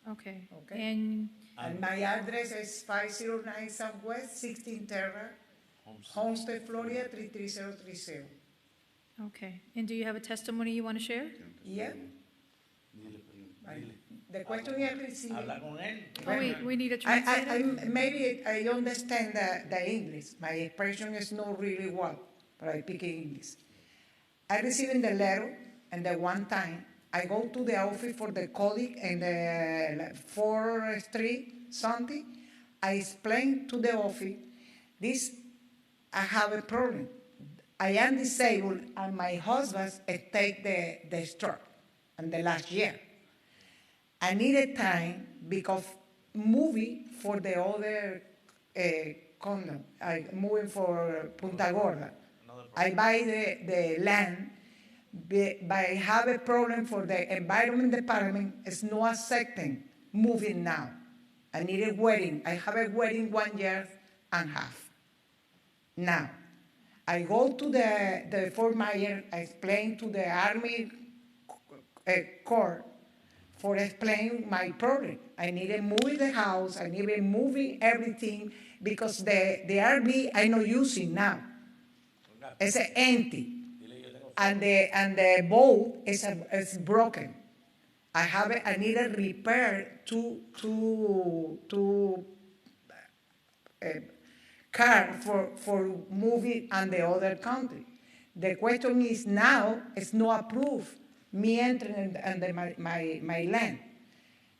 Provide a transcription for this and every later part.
Okay. Okay. And And my address is 509 Southwest 16th Terrace, Homestead, Florida 33030. okay. And do you have a testimony you want to share? Yeah. The question is received. Habla con él. Oh, we need a I translator. maybe I understand the English. My expression is not really well, but I speak English. I received the letter, and the one time I go to the office for the colleague and the 4th Street something. I explain to the office, this I have a problem. I am disabled, and my husband take the stroke in the last year. I needed time because moving for the other condo. I moving for Punta Gorda. I buy the land, but I have a problem for the environment department. It's not accepting moving now. I need a wedding. I have a wedding 1 year and a half. Now, I go to the Fort Myers. I explain to the Army Corps for explain my problem. I need to move the house. I need to move everything because the RV I not using now. It's empty, and the boat is broken. I need a repair to car for moving and the other country. The question is now it's not approved. Me entering under my land.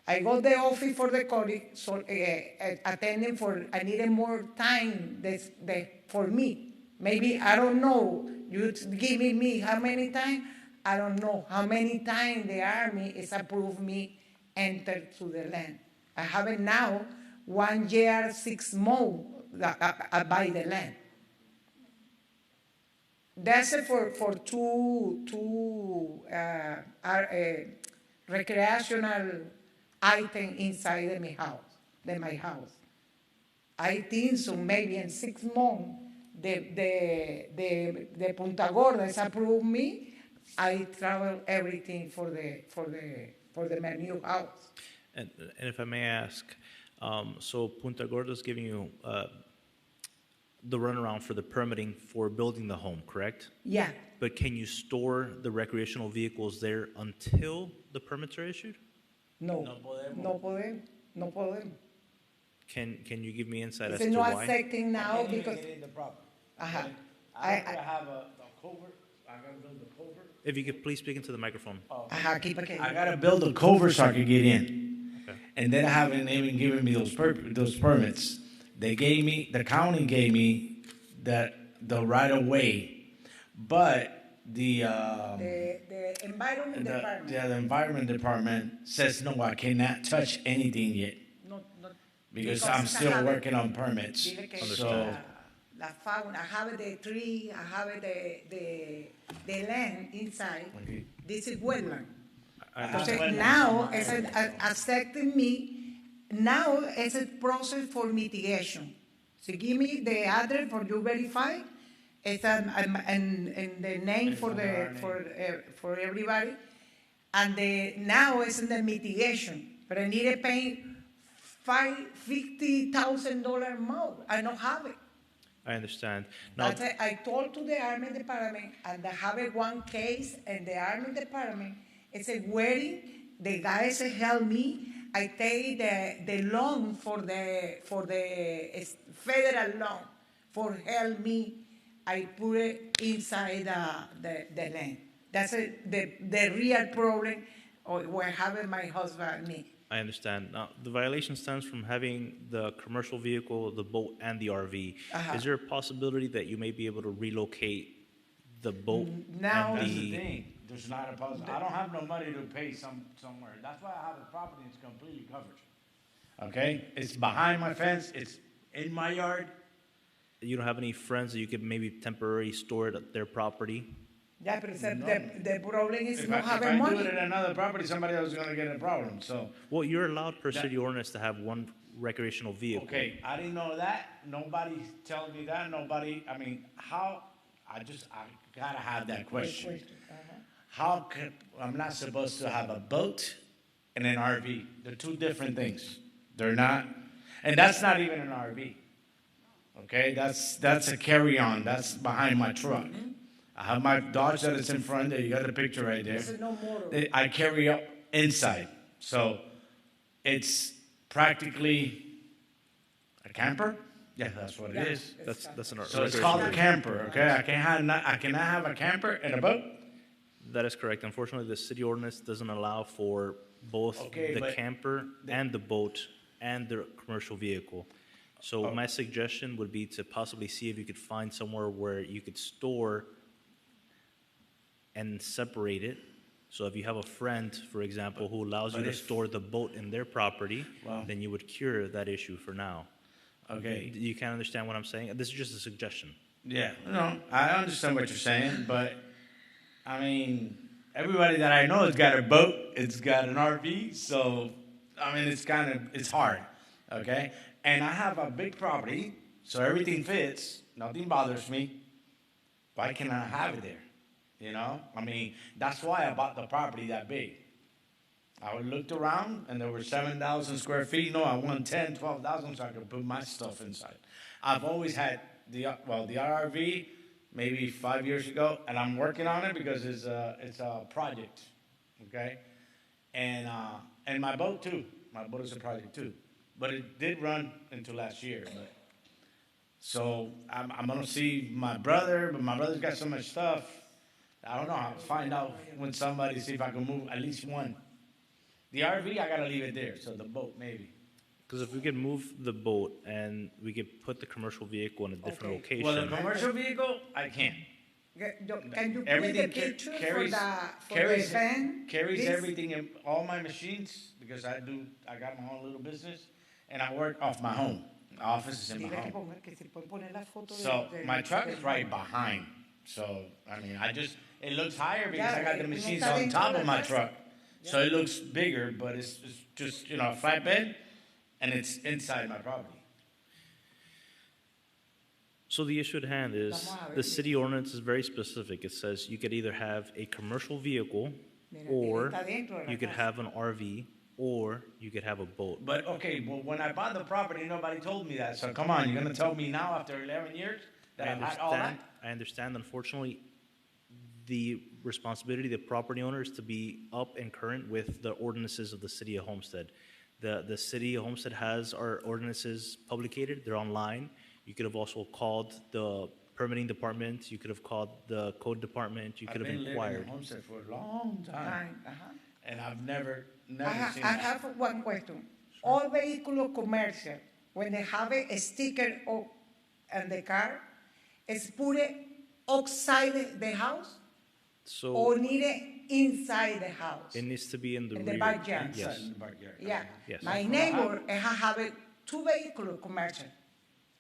I got the office for the colleague, so attending for, I needed more time for me. Maybe, I don't know, you give me how many time? I don't know how many times the Army is approved me enter to the land. I have it now 1 year, 6 months I buy the land. That's it for two recreational item inside my house. I think so. Maybe in 6 months, the Punta Gorda is approved me. I travel everything for my new house. And if I may ask, so Punta Gorda is giving you the runaround for the permitting for building the home, correct? Yeah. But can you store the recreational vehicles there until the permits are issued? No. No podemos. No podemos. Can you give me insight as It's to not why? accepting now I can't even because. get in the property. Uh-huh. I have a culvert. I gotta build a culvert. If you could please speak into the microphone. Keep it. I gotta build a culvert so I can get in. Okay. And they haven't even given me those permits. The county gave me the right of way, but the environment department. the environment department says no, I cannot touch anything yet Not because because I'm I still have it. working on permits. Dile que So la fauna, I have the tree, I have the land inside. Okay. This is wetland. Entonces, Entonces, now it's accepting me. Now it's a process for mitigation. So give me the address for you verify. It's and the name for everybody. And now it's in the mitigation. But I need to pay $50,000 more. I don't have it. I understand. Now, That's it. I told to the Army Department, and I have one case in the Army Department. It's a wedding. The guys help me. I take the loan for the federal loan for help me. I put it inside the land. That's the real problem we're having my husband and me. I understand. Now, the violation stems from having the commercial vehicle, the boat, and the RV. Uh-huh. Is there a possibility that you may be able to relocate the boat Now- and that's the the... thing. There's not a possibility. I don't have no money to pay somewhere. That's why I have a property that's completely covered. Okay? It's behind my fence. It's in my yard. You don't have any friends that you could maybe temporarily store it at their property? Yeah, but No. the problem is If not I having do money. it in another property, somebody else is going to get a problem. So, Well, you're allowed per That- city ordinance to have one recreational vehicle. okay, I didn't know that. Nobody's telling me that. Nobody, I mean, how, I gotta have that question. Uh-huh. How could, I'm not supposed to have a boat and an RV. They're two different things. They're not, and that's not even an RV. Okay, that's a carry-on. That's behind my truck. I have my Dodge that is in front there. You got the picture right there. This is no motor. I carry up inside, so it's practically a camper. Yeah, that's what it is. That's an So it's called a camper. Okay, I cannot have a camper and a boat. That is correct. Unfortunately, the city ordinance doesn't allow for both Okay, the but camper and the boat and the commercial vehicle. So my suggestion would be to possibly see if you could find somewhere where you could store and separate it. So if you have a friend, for example, who allows you but to if- store the boat in their property, Well- then you would cure that issue for now. Okay. You can't understand what I'm saying? This is just a suggestion. Yeah, no, I understand what you're saying, but I mean, everybody that I know has got a boat, it's got an RV, so I mean, it's hard, okay? And I have a big property, so everything fits, nothing bothers me. Why can't I have it there? You know, I mean, that's why I bought the property that big. I looked around and there were 7,000 square feet. No, I want 10, 12,000 so I could put my stuff inside. I've always had the RV maybe 5 years ago, and I'm working on it because it's a project, okay? And my boat too. My boat is a project too. But it did run into last year. But so I'm gonna see my brother, but my brother's got so much stuff. I don't know. I'll find out when somebody see if I can move at least one. The RV, I gotta leave it there. So the boat, maybe. Because if we could move the boat and we could put the commercial vehicle in a different Okay. location. Well, the commercial vehicle, I can't. Can you put the Everything picture carries for the van? carries please? everything in all my machines because I got my own little business and I work off my home. The office is in my Dile que home. ponga, que se pueden poner la foto So de- my truck is del- right behind. So I mean, it looks higher because I got the no machines está on dentro top de of la my casa. truck. So it looks bigger, but it's just a flatbed, and it's inside my property. So the issue at hand is, Vamos a ver. the city ordinance is very specific. It says you could either have a commercial vehicle, Mira, or está dentro de la you could casa. have an RV, or you could have a boat. But okay, well, when I bought the property, nobody told me that. So come on, you're gonna tell me now after 11 years that I I've had all that? understand. Unfortunately, the responsibility of the property owner is to be up and current with the ordinances of the city of Homestead. The city of Homestead has our ordinances publicated. They're online. You could have also called the permitting department. You could have called the code department. You I've could have been living in inquired. Homestead for a long time, Fine, ajá. and I've never I seen I that. have one question. All vehicle commercial, when they have a sticker on the car, is put it outside the house So or need it inside the house? it needs to be in the In the rear. backyard. Yes. Inside in the backyard. Yeah. Yes. My neighbor have two vehicles commercial.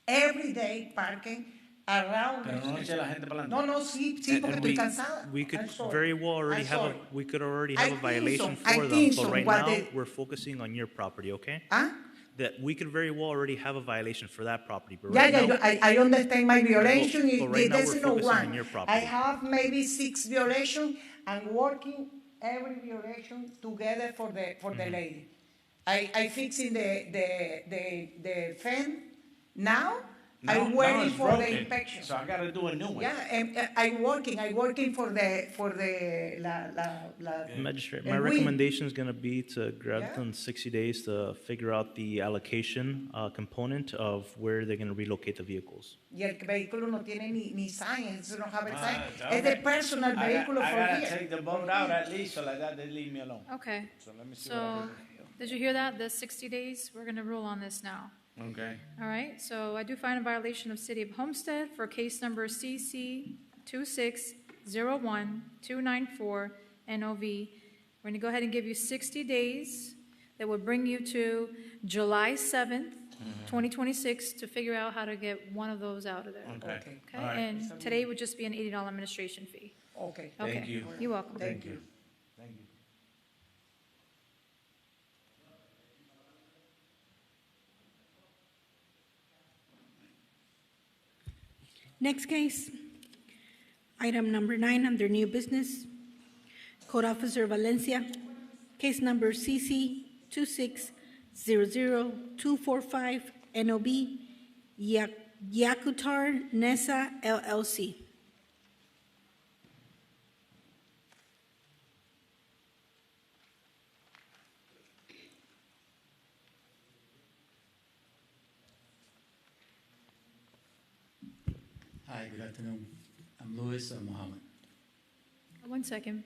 Every day parking around. Pero no eche la gente para No, no, sí, sí, porque And estoy cansada. we could I'm sorry. very well already I'm have sorry. we could already I have a think so. violation I for them. think But so. right What now, they- we're focusing on your property, okay? Huh? That we could very well already have a violation for that property, but Yeah, right yeah, now, I understand my violation. But right now There's we're no focusing on one. your I property. have maybe 6 violations. I'm working every violation together for the Mm-hmm. lady. I fixing the fan now. I'm Now waiting it's for the broken, inspection. so I gotta do a new one. Yeah, and I'm working for the la. Magistrate, And my we- recommendation is gonna be to grab Yeah. them 60 days to figure out the allocation component of where they're gonna relocate the vehicles. Y el vehículo no tiene ni sign, so don't have a Ah, sign. okay. Es the personal vehicle I for gotta here. take the boat out at least, so like that they leave me alone. Okay, So let me see what I so, can did you hear that? The 60 days, we're gonna rule on this now. do. Okay. All right, so I do find a violation of City of Homestead for case number CC 2601294 NOV. We're gonna go ahead and give you 60 days. That would bring you to July 7th, 2026, to figure out how to get one of those out of there. Okay. Okay. Okay, All right. and today would just be an $80 administration fee. Okay. Okay, Thank you. You're welcome. Thank you. Thank you. Next case, item number 9 under new business. Code Officer Valencia. Case number CC 2600245 NOB Yakutar Nessa LLC. Hi, good afternoon. I'm Louis Muhammad. One second,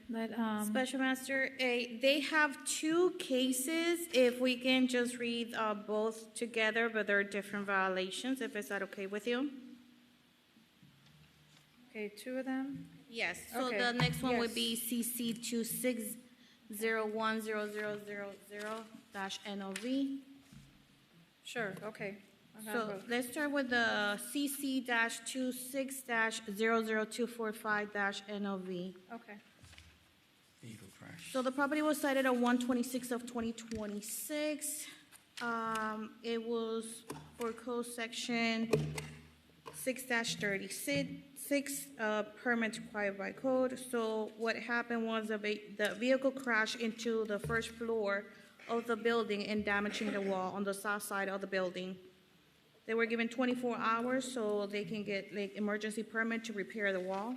Special Master, they have two cases. If we can just read both together, but they're different violations, if is that okay with you? okay, two of them? Yes, so Okay, the next one would yes. be CC 26010000-NOV. Sure, okay. I got So both. let's start with the CC-26-00245-NOV. Okay, Vehicle crash. So the property was cited on 1/26 of 2026. It was for code section 6-36, permit required by code. So what happened was the vehicle crashed into the first floor of the building and damaging the wall on the south side of the building. They were given 24 hours so they can get like emergency permit to repair the wall.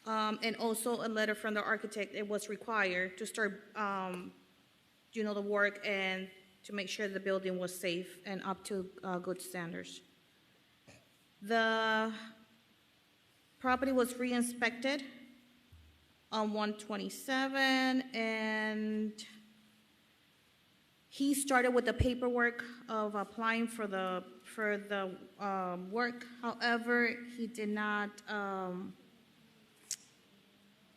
And also a letter from the architect, it was required to start, the work and to make sure the building was safe and up to, good standards. The property was re-inspected on 1/27, and he started with the paperwork of applying for the work. However, he did not,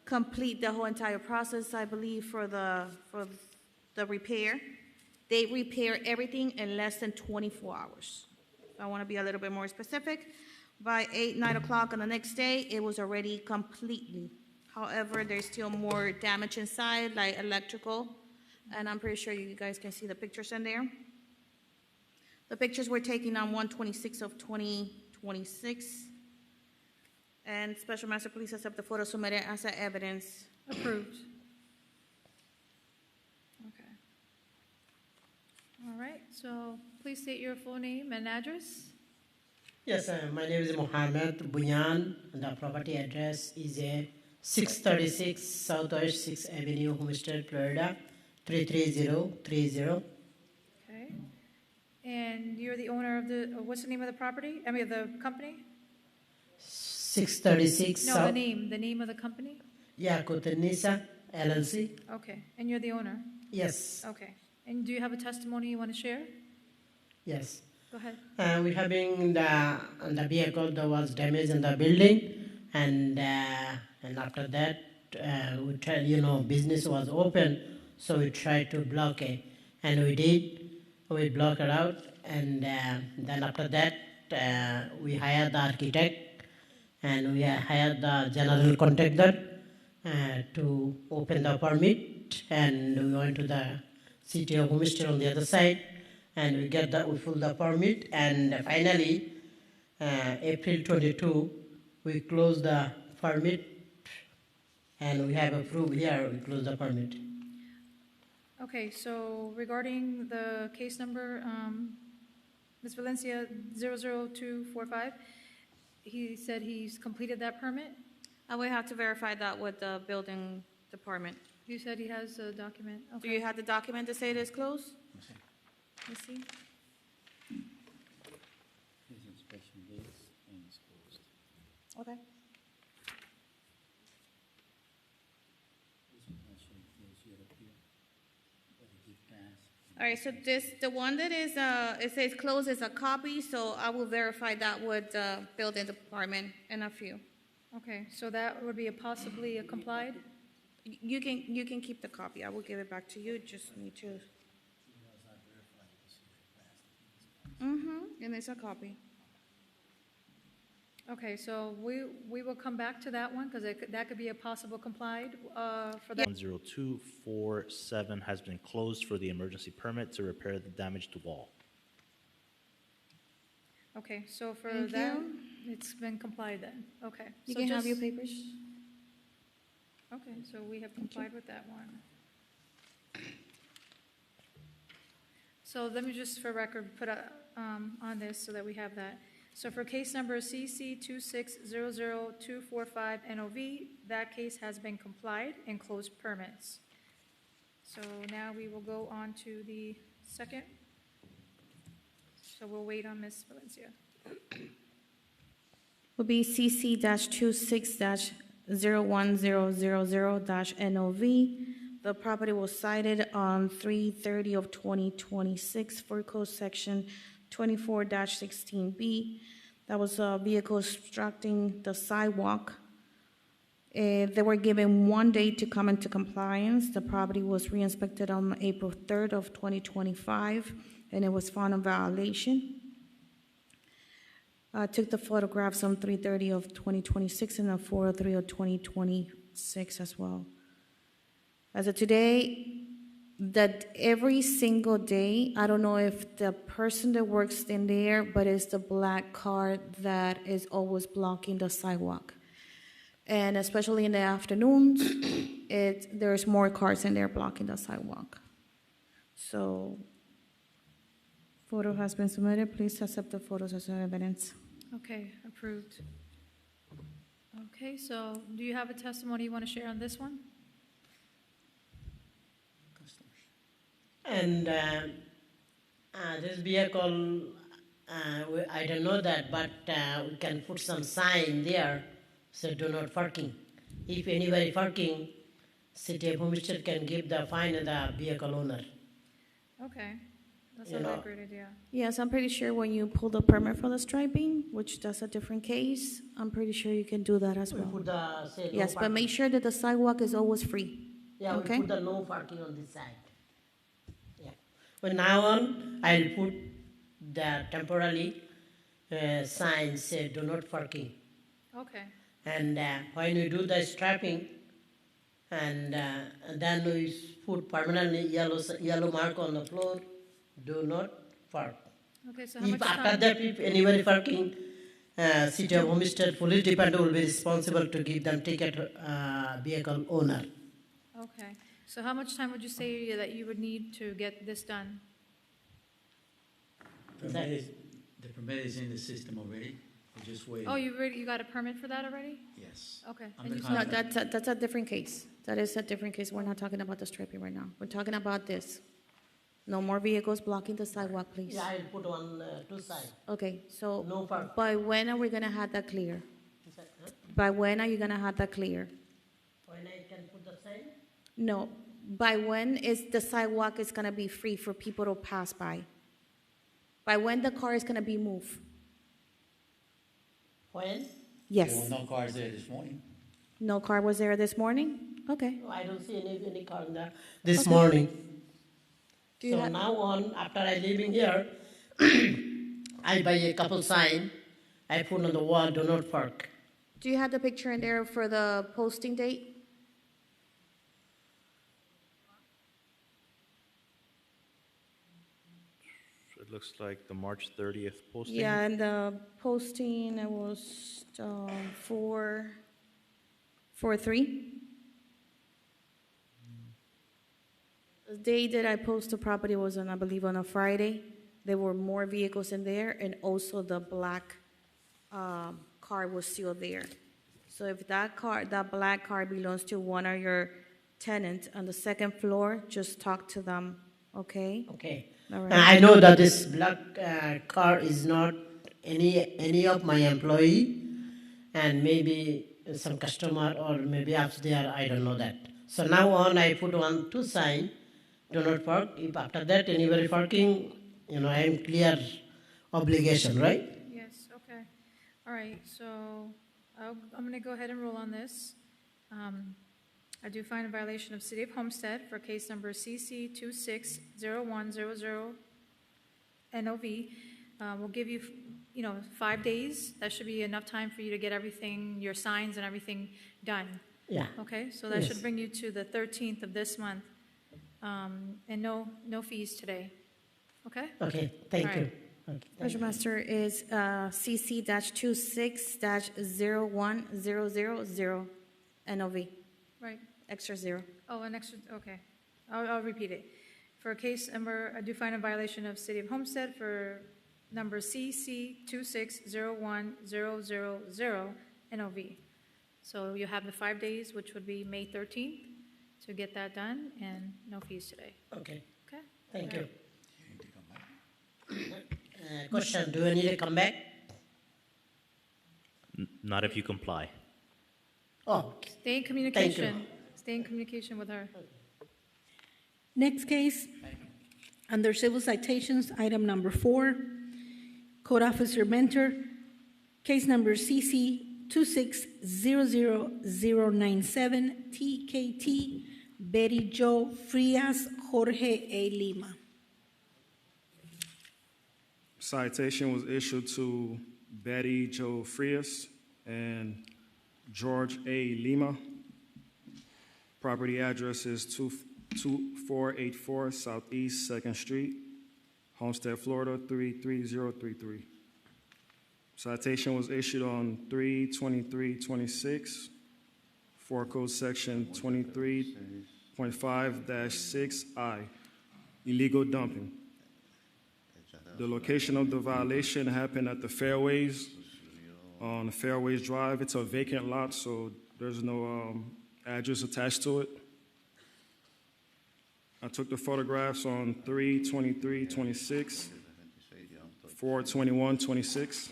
complete the whole entire process, I believe, for the repair. They repair everything in less than 24 hours. I want to be a little bit more specific. By 8, 9 o'clock on the next day, it was already completely. However, there's still more damage inside, like electrical, and I'm pretty sure you guys can see the pictures in there. The pictures were taken on 1/26 of 2026. And Special Master, please accept the photo submitted as evidence. approved. Okay. All right, so please state your full name and address. Yes, my name is Mohammed Bunyan, and the property address is 636 Southwest 6th Avenue, Homestead, Florida, 33030. Okay. And you're the owner of what's the name of the property? I mean, the company? 636 No, South. the name of the company? Yakutanisa LLC. Okay, and you're the owner? Yes, Okay. And do you have a testimony you want to share? yes. Go ahead. We having the vehicle that was damaged in the building, and after that we tried, business was open, so we tried to block it, and we did. We blocked it out, and then after that we hired the architect, and we hired the general contractor to open the permit, and we went to the city of Homestead on the other side, and we pulled the permit, and finally, April 22, we closed the permit, and we have approved here, we closed the permit. Okay, so regarding the case number, Ms. Valencia 00245, he said he's completed that permit? I would have to verify that with the building department. You said he has a document? Do you have the document to say it is closed? Let's see. His inspection dates and it's closed. Okay. This one actually closed yet up here, but it did pass. All right, so the one that is, it says closed is a copy, so I will verify that with the building department in a few. Okay, so that would be possibly a complied? You can keep the copy. I will give it back to you. Just need to. And it's a copy. Okay, so we will come back to that one, because that could be a possible complied for that. 10247 has been closed for the emergency permit to repair the damaged wall. Okay, so for Thank that, you. it's been complied then, okay. You So can have your just- papers. Okay, so we have complied with that one. So let me just, for record, put on this so that we have that. So for case number CC 2600245 NOV, that case has been complied and closed permits. So now we will go on to the second. So we'll wait on Ms. Valencia. Will be CC-26-01000-NOV. The property was cited on 3/30 of 2026 for code section 24-16B. That was a vehicle obstructing the sidewalk. They were given 1 day to come into compliance. The property was re-inspected on April 3rd of 2025, and it was found in violation. Took the photographs on 3/30 of 2026 and on 4/3 of 2026 as well. As of today, that every single day, I don't know if the person that works in there, but it's the black car that is always blocking the sidewalk. And especially in the afternoons, there's more cars in there blocking the sidewalk. So, photo has been submitted. Please accept the photos as evidence. Okay, approved. Okay, so do you have a testimony you want to share on this one? And this vehicle, I don't know that, but we can put some sign there, so do not parking. If anybody parking, City of Homestead can give the fine to the vehicle owner. Okay, that's You a know. great idea. Yes, I'm pretty sure when you pull the permit for the striping, which that's a different case, I'm pretty sure you can do that as We well. put the, say, no Yes, but parking. make sure that the sidewalk is always free. Yeah, okay. we put the no parking on this side. Yeah. From now on, I'll put the temporarily sign say do not parking. Okay, And when we do the striping, and then we put permanently yellow mark on the floor, do not park. okay, so how much If after time? that, if anybody parking, City of Homestead Police Department will be responsible to give them ticket vehicle owner. Okay, so how much time would you say that you would need to get this done? The permit is in the system already. We're just waiting. Oh, you got a permit for that already? Yes. Okay. I'm and the you No, said- that's a different case. That is a different case. We're not talking about the striping right now. We're talking about this. No more vehicles blocking the sidewalk, please. Yeah, I'll put on two sides. Okay, so No park. by when are we gonna have that clear? Huh? By when are you gonna have that clear? When I can put the sign? No, by when is the sidewalk is gonna be free for people to pass by? By when the car is gonna be moved? When? There Yes. were no cars there this morning. No car was there this morning? Okay. No, I don't see any car in there this Okay. morning. Do you So have- now on, after I leaving here, I buy a couple sign, I put on the wall, do not park. Do you have the picture in there for the posting date? It looks like the March 30th posting. Yeah, and the posting, it was 4/3. The day that I post the property was on, I believe, on a Friday. There were more vehicles in there, and also the black car was still there. So if that black car belongs to one of your tenants on the second floor, just talk to them, okay? Okay. All And right. I know that this black car is not any of my employee, and maybe some customer or maybe up there, I don't know that. So now on, I put on two sign, do not park. If after that anybody parking, I am clear obligation, right? Yes, okay. All right, so I'm going to go ahead and rule on this. I do find a violation of City of Homestead for case number CC 260100 NOV. We'll give you, 5 days. That should be enough time for you to get everything, your signs and everything done. Yeah. Okay, so that Yes. should bring you to the 13th of this month. And no fees today. Okay? Okay, thank All you. right. Okay, thank Special you. Master is CC-26-01000 NOV, Right. extra zero. Oh, an extra, okay. I'll repeat it. For case number, I do find a violation of City of Homestead for number CC 2601000 NOV. So you have the 5 days, which would be May 13th, to get that done, and no fees today. Okay, Okay? thank you. Question, do you need to come back? Not if you comply. Oh, Stay in communication. Stay in communication with her. Next case, under civil citations, item number 4, Code Officer Mentor, case number CC 2600097, TKT, Betty Jo Frias, Jorge A. Lima. Citation was issued to Betty Jo Frias and George A. Lima. Property address is 2484 Southeast 2nd Street, Homestead, Florida 33033. Citation was issued on 3/23/26, 4 Code Section 23.5-6I, illegal dumping. The location of the violation happened at the Fairways, on Fairways Drive. It's a vacant lot, so there's no address attached to it. I took the photographs on 3/23/26, 4/21/26.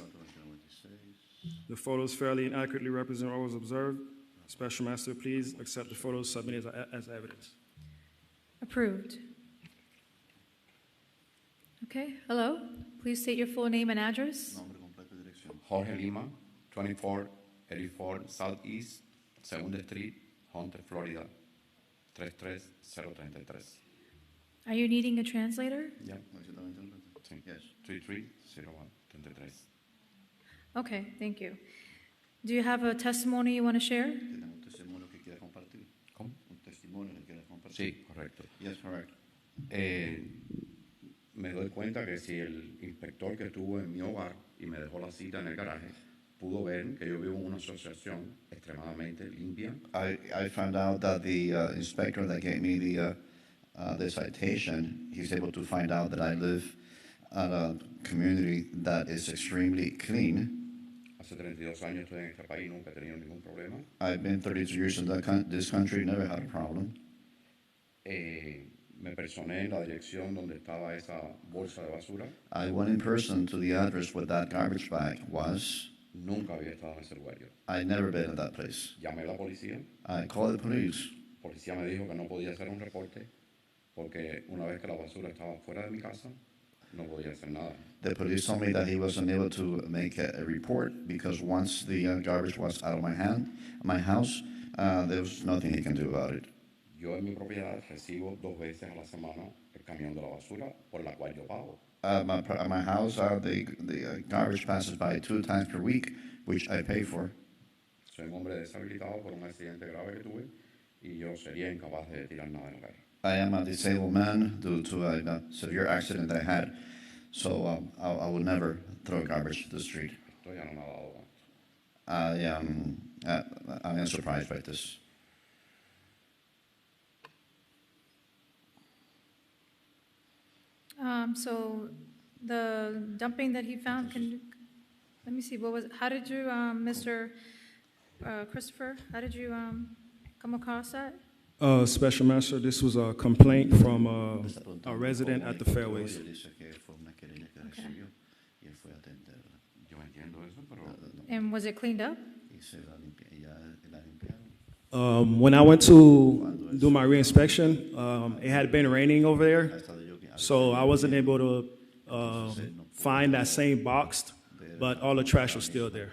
The photos fairly and accurately represent what was observed. Special Master, please accept the photos submitted as evidence. Approved. Okay, hello. Please state your full name and address. Nombre completo y dirección. Jorge Lima, 2484 Southeast 2nd Street, Homestead, Florida 33033. Are you needing a translator? Yeah. Sí. Yes. 330133. Okay, thank you. Do you have a testimony you want to share? ¿Tiene un testimonio que quiera compartir? ¿Cómo? Un testimonio que quiera compartir. Sí, correcto. Yes, correct. Me doy cuenta que si el inspector que estuvo en mi hogar y me dejó la cita en el garaje pudo ver que yo vivo en una asociación extremadamente limpia. I found out that the inspector that gave me the citation, he's able to find out that I live at a community that is extremely clean. Hace 32 años estoy en este país, nunca he tenido ningún problema. I've been 32 years in this country, never had a problem. Me personé en la dirección donde estaba esa bolsa de basura. I went in person to the address where that garbage bag was. Nunca había estado en ese lugar yo. I never been at that place. Llamé a la policía. I called the police. La policía me dijo que no podía hacer un reporte porque una vez que la basura estaba fuera de mi casa, no podía hacer nada. The police told me that he wasn't able to make a report because once the garbage was out of my house, there was nothing he can do about it. Yo en mi propiedad recibo 2 veces a la semana el camión de la basura por la cual yo pago. At my house, the garbage passes by 2 times per week, which I pay for. Soy un hombre deshabilitado por un accidente grave que tuve y yo sería incapaz de tirar nada en la calle. I am a disabled man due to a severe accident I had, so I would never throw garbage to the street. Estoy anonadado. I'm unsurprised by this. So the dumping that he found, let me see, how did you, Mr. Christopher, how did you come across that? Special Master, this was a complaint from a resident at the Fairways. And was it cleaned up? When I went to do my reinspection, it had been raining over there, so I wasn't able to find that same box, but all the trash was still there.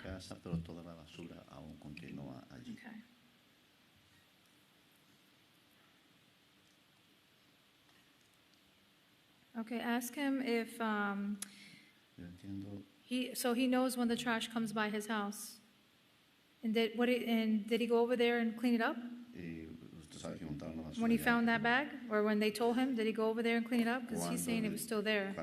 Okay, ask him if he knows when the trash comes by his house. And did he go over there and clean it up? When he found that bag, or when they told him, did he go over there and clean it up? Because he's saying it was still there.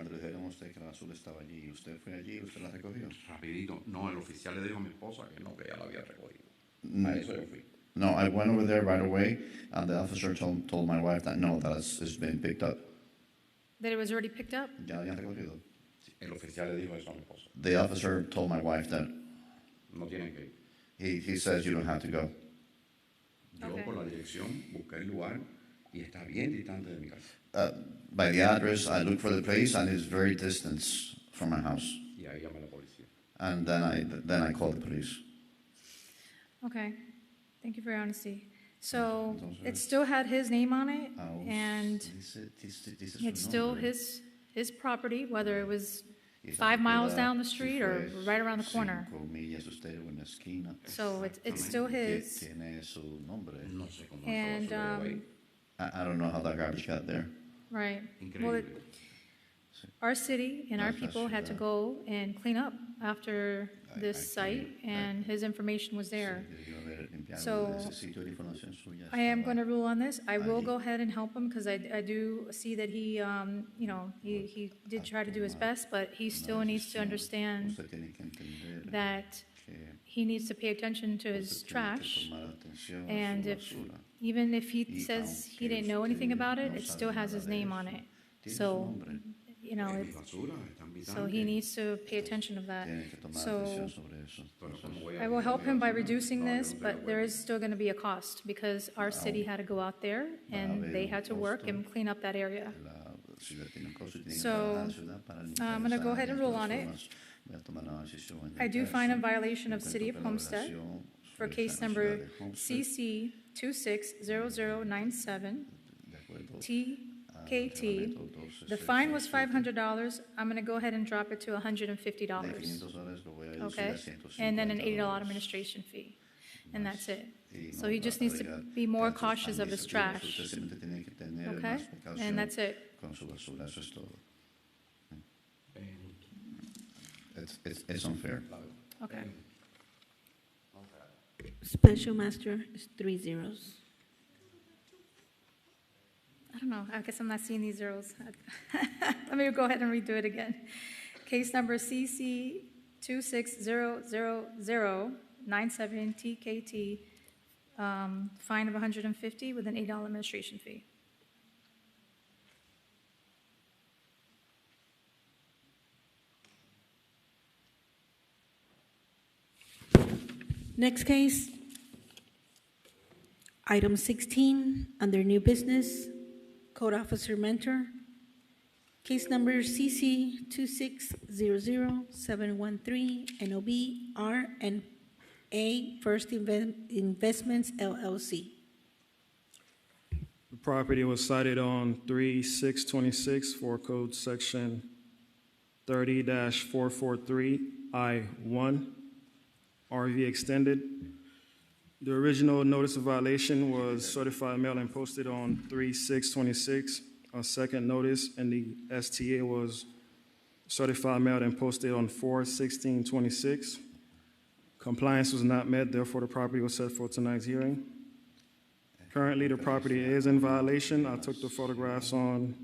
Rapidito, no, el oficial le dijo a mi esposa que no, que ya la había recogido. A eso yo fui. No, I went over there right away, and the officer told my wife that no, that it's been picked up. That it was already picked up? Ya habían recogido. El oficial le dijo eso a mi esposa. The officer told my wife that No tienen que ir. he says you don't have to go. Yo Okay. por la dirección busqué el lugar y está bien distante de mi casa. By the address, I looked for the place, and it's very distant from my house. Y ahí llamé a la policía. And then I called the police. Okay, thank you for your honesty. So it still had his name on it, and it's still his property, whether it was 5 miles down the street or right around the corner. So it's still his, No sé cómo and, eso llegó ahí. I don't know how that garbage got there. right. Well, Increíble. our city and our people had to go and clean up after this site, and his information was there. So I am going to rule on this. I will go ahead and help him, because I do see that he, he did try to do his best, but he still needs to understand that he needs to pay attention to his trash. And even if he says he didn't know anything about it, it still has his name on it. So, Mi basura es tan so he gigante. needs to pay attention of that. So Pero ¿cómo voy a I will help him by reducing No, yo this, no but estoy de there acuerdo. is still going to be a cost, because our city had to go out there and they had to work and clean up that area. So, I'm gonna go ahead and rule on it. I do find a violation of City of Homestead for case number CC 260097 TKT. The fine was $500. I'm gonna go ahead and drop it to $150. Okay? And then an $80 administration fee. And that's it. So he just needs to be more cautious of his trash. Okay? And that's it. It's unfair. Okay. Special Master is 3 zeros. I don't know, I guess I'm not seeing these zeros. Let me go ahead and redo it again. Case number CC 260097 TKT, fine of $150 with an $8 administration fee. Next case, item 16, under new business, Code Officer Mentor. Case number CC 2600713, NOB R&A First Investments LLC. The property was cited on 3/6/26 for code section 30-443I1, RV extended. The original notice of violation was certified mail and posted on 3/6/26. A second notice in the STA was certified mailed and posted on 4/16/26. Compliance was not met, therefore the property was set for tonight's hearing. Currently, the property is in violation. I took the photographs on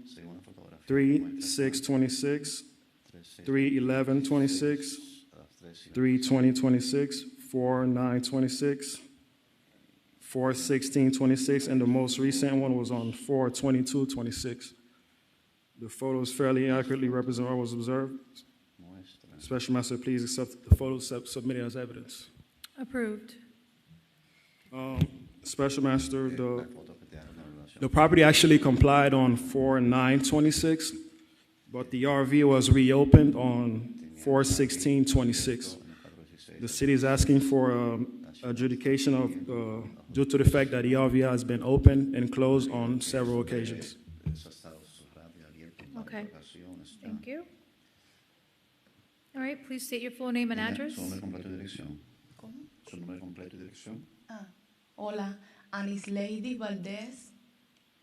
3/6/26, 3/11/26, 3/20/26, 4/9/26, 4/16/26, and the most recent one was on 4/22/26. The photos fairly accurately represent what was observed. Special Master, please accept the photos submitted as evidence. Approved. Special Master, the property actually complied on 4/9/26, but the RV was reopened on 4/16/26. The city is asking for adjudication of, due to the fact that the RV has been opened and closed on several occasions. Okay, thank you. All right, please state your full name and address. Su nombre completo y dirección. Su nombre completo y dirección. Hola, Anislady Valdés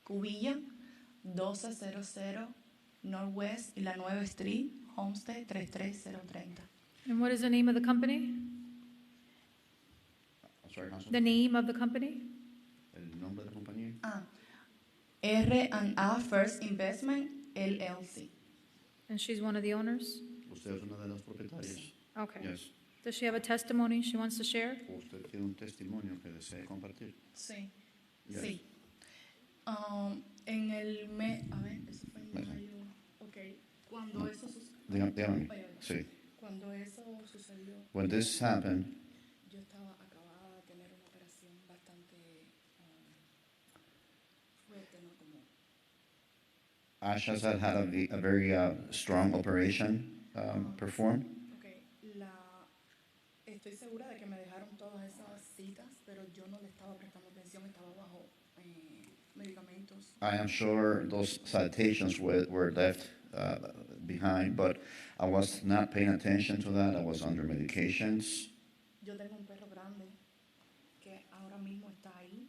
Cubilla, 1200 Northwest y la 9 Street, Homestead 33030. And what is the name of the company? I'm sorry, Council. The name of the company? El nombre de la compañía. R&A First Investment LLC. And she's one of the owners? Usted es una de las propietarias. Okay. Yes. Does she have a testimony she wants to share? ¿Usted tiene un testimonio que desea compartir? Sí, Yes. sí. En el mes, a ver, eso fue en mayo. Ok, cuando eso sucedió. Dígame. Sí. Cuando eso sucedió, When this happened, yo estaba acabada de tener una operación bastante fuerte, ¿no? Como Asha's had a very strong operation performed. okay, estoy segura de que me dejaron todas esas citas, pero yo no le estaba prestando atención, estaba bajo medicamentos. I am sure those citations were left behind, but I was not paying attention to that. I was under medications. Yo tengo un perro grande que ahora mismo está ahí.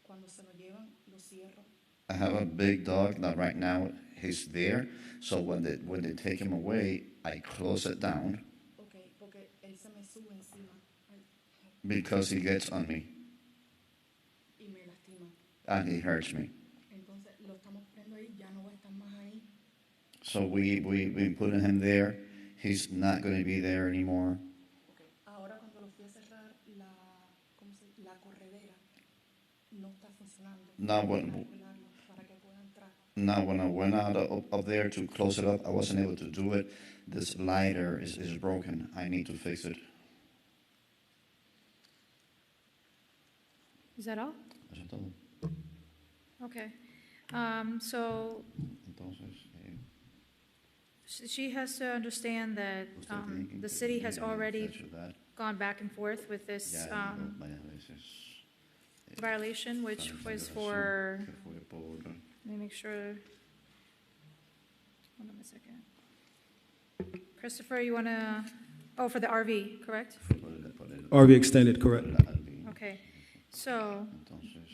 Cuando se lo llevan, lo cierro. I have a big dog that right now he's there. So when they take him away, I close it down Okay, porque él se me sube encima because he gets on me y me lastima. and he hurts me. Entonces lo estamos poniendo ahí, ya no va a estar más ahí. So we putting him there. He's not going to be there anymore. Okay. Ahora cuando lo fui a cerrar, la corredera no está funcionando. Now when I went out of there to close it up, I wasn't able to do it. This lighter is broken. I need to fix it. Is that all? Eso es todo. Okay. So Entonces, she has to understand that the city has already gone back and forth with this violation, which was for, let me make sure. Hold on a second. Christopher, you want to, for the RV, correct? RV extended, correct. Okay. So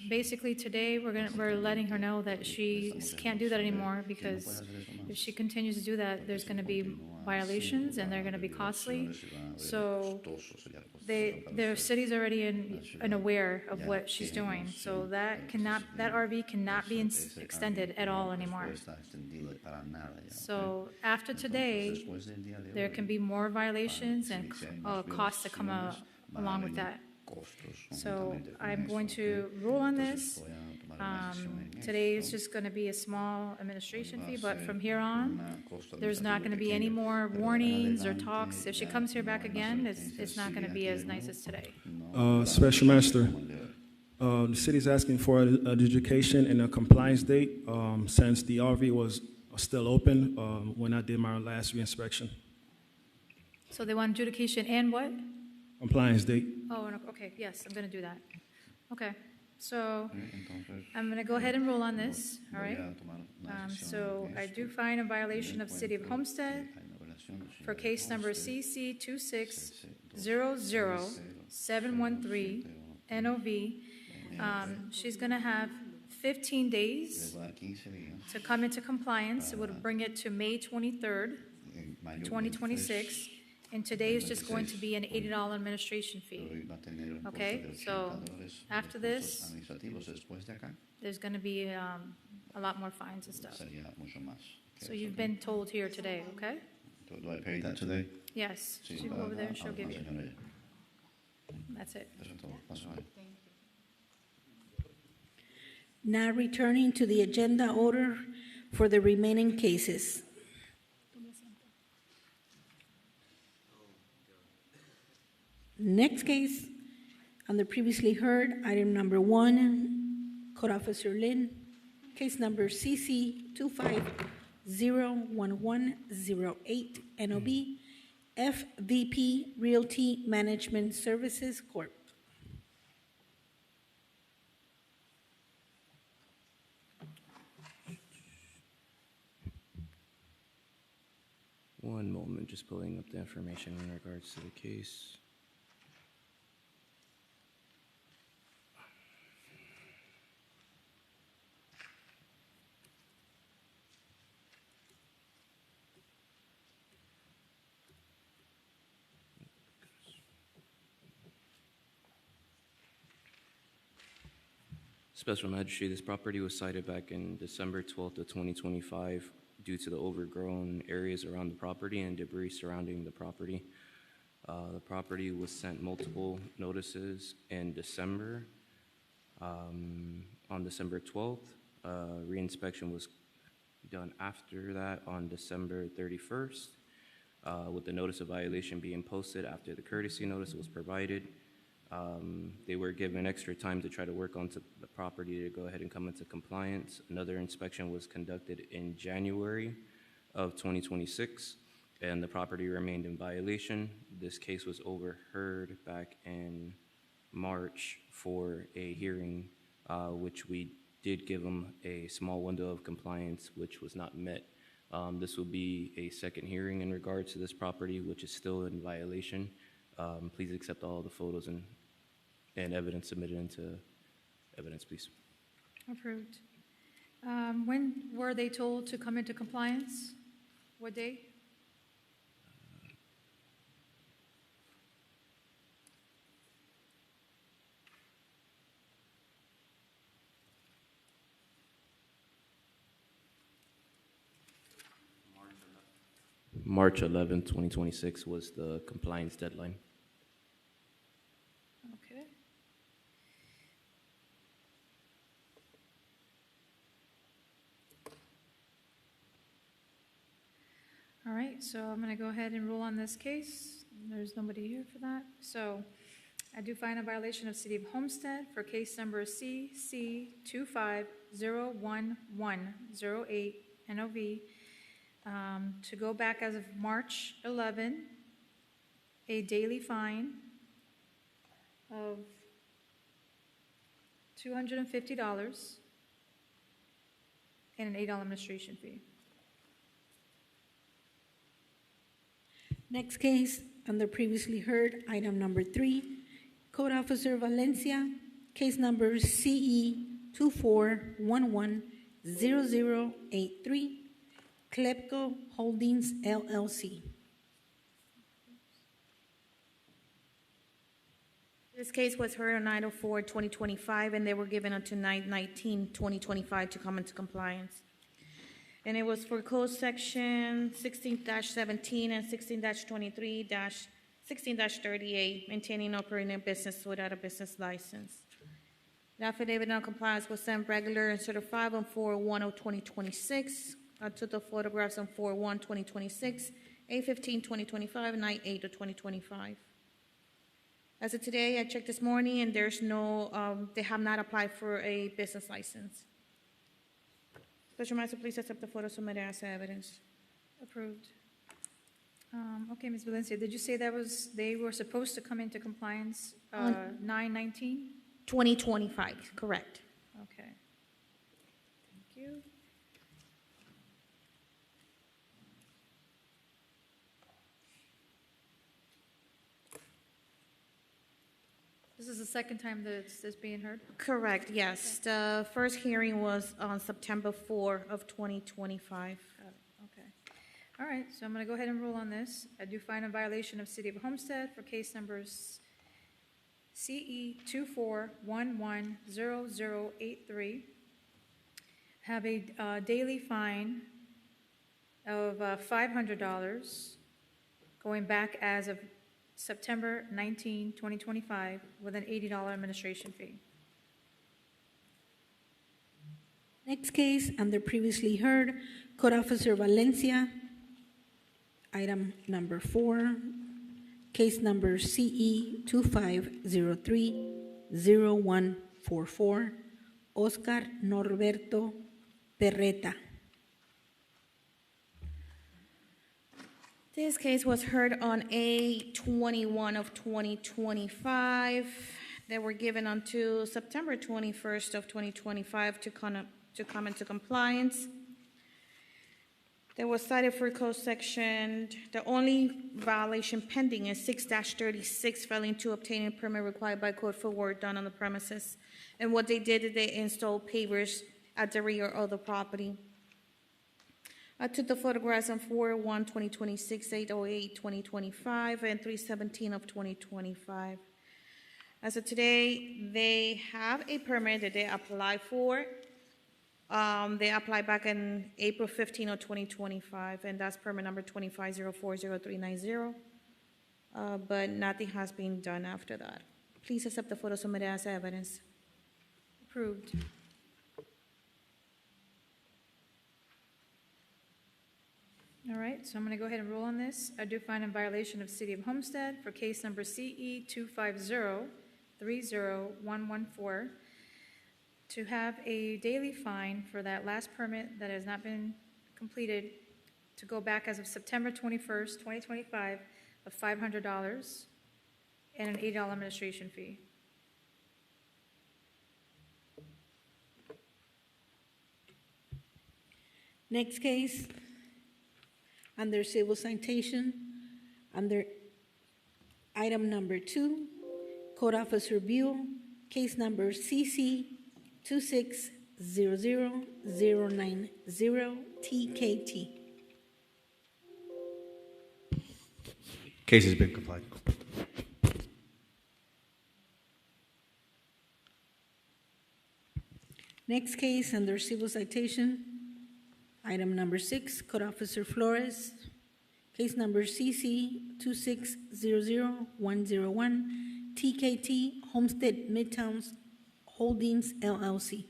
basically today, we're letting her know that she can't do that anymore because if she continues to do that, there's going to be violations and they're going to be costly. So their city's already in aware of what she's doing. So that RV cannot be extended at all anymore. So after today, there can be more violations and costs that come along with that. So I'm going to rule on this. Today is just going to be a small administration fee, but from here on, there's not going to be any more warnings or talks. If she comes here back again, it's not going to be as nice as today. Special Master, the city's asking for an adjudication and a compliance date since the RV was still open when I did my last reinspection. So they want adjudication and what? Compliance date. Oh, okay, yes, I'm going to do that. Okay, so I'm going to go ahead and rule on this, all right? So I do find a violation of City of Homestead for case number CC 2600713 NOV. She's going to have 15 days to come into compliance. It would bring it to May 23rd, 2026. And today is just going to be an $80 administration fee. Okay, so after this, there's going to be a lot more fines and stuff. So you've been told here today, okay? Do I pay that today? Yes, she'll go over there and she'll give you. That's it. Now returning to the agenda order for the remaining cases. Next case, on the previously heard, item number 1, Code Officer Lin, case number CC 2501108 NOB, FVP Realty Management Services Corp. One moment, just pulling up the information in regards to the case. Special Magistrate, this property was cited back in December 12th of 2025 due to the overgrown areas around the property and debris surrounding the property. The property was sent multiple notices in December. On December 12th, reinspection was done after that on December 31st, with the notice of violation being posted after the courtesy notice was provided. They were given extra time to try to work onto the property to go ahead and come into compliance. Another inspection was conducted in January of 2026, and the property remained in violation. This case was overheard back in March for a hearing, which we did give them a small window of compliance, which was not met. This will be a second hearing in regards to this property, which is still in violation. Please accept all the photos and evidence submitted into evidence, please. Approved. When were they told to come into compliance? What day? March 11, 2026 was the compliance deadline. Okay. All right, so I'm going to go ahead and rule on this case. There's nobody here for that. So I do find a violation of City of Homestead for case number CC 25011108 NOV. To go back as of March 11, a daily fine of $250 and an $8 administration fee. Next case, under previously heard, item number 3, Code Officer Valencia, case number CE 24110083, Klepko Holdings LLC. This case was heard on 9/04/2025, and they were given until 9/19/2025 to come into compliance. And it was for code section 16-17 and 16-23-16-38, maintaining and operating a business without a business license. The affidavit of compliance was sent regular and certified on 4/1/2026. I took the photographs on 4/1/2026, 8/15/2025, and 9/8/2025. As of today, I checked this morning, and there's no, they have not applied for a business license. Special Magistrate, please accept the photo submitted as evidence. Approved. Okay, Ms. Valencia, did you say they were supposed to come into compliance 9/19? 2025, correct. Okay. Thank you. This is the second time that it's being heard? Correct, yes. The first hearing was on September 4 of 2025. Got it. Okay. All right, so I'm going to go ahead and rule on this. I do find a violation of City of Homestead for case numbers CE 24110083. Have a daily fine of $500 going back as of September 19, 2025, with an $80 administration fee. Next case, under previously heard, Code Officer Valencia, item number 4, case number CE 25030144, Oscar Norberto Perreta. This case was heard on 8/21 of 2025. They were given until September 21st of 2025 to come into compliance. They were cited for code section. The only violation pending is 6-36, failing to obtain a permit required by code for work done on the premises. And what they did is they installed pavers at the rear of the property. I took the photographs on 4/1/2026, 8/08/2025, and 3/17 of 2025. As of today, they have a permit that they applied for. They applied back in April 15 of 2025, and that's permit number 25040390. but nothing has been done after that. Please accept the photo submitted as evidence. Approved. All right, so I'm going to go ahead and rule on this. I do find in violation of City of Homestead for case number CE 250-30114 to have a daily fine for that last permit that has not been completed to go back as of September 21st, 2025 of $500 and an $80 administration fee. Next case, under civil citation, under item number 2, Code Officer Buell, case number CC 2600090TKT. Case has been complied. Next case, under civil citation, item number 6, Code Officer Flores, case number CC 2600101, Homestead Midtowns Holdings LLC.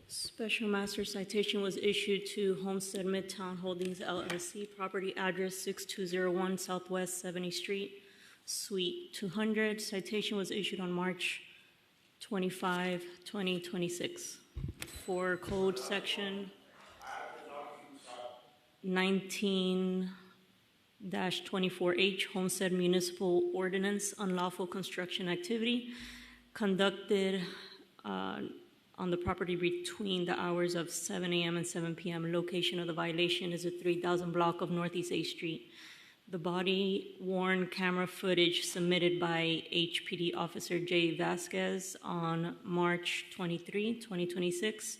Special master citation was issued to Homestead Midtown Holdings LLC, property address 6201 Southwest 70th Street, Suite 200. Citation was issued on March 25, 2026, for code section 19-24H, Homestead Municipal Ordinance, unlawful construction activity conducted on the property between the hours of 7 a.m. and 7 p.m. Location of the violation is a 3000 block of Northeast 8th Street. The body-worn camera footage submitted by HPD Officer J. Vasquez on March 23, 2026.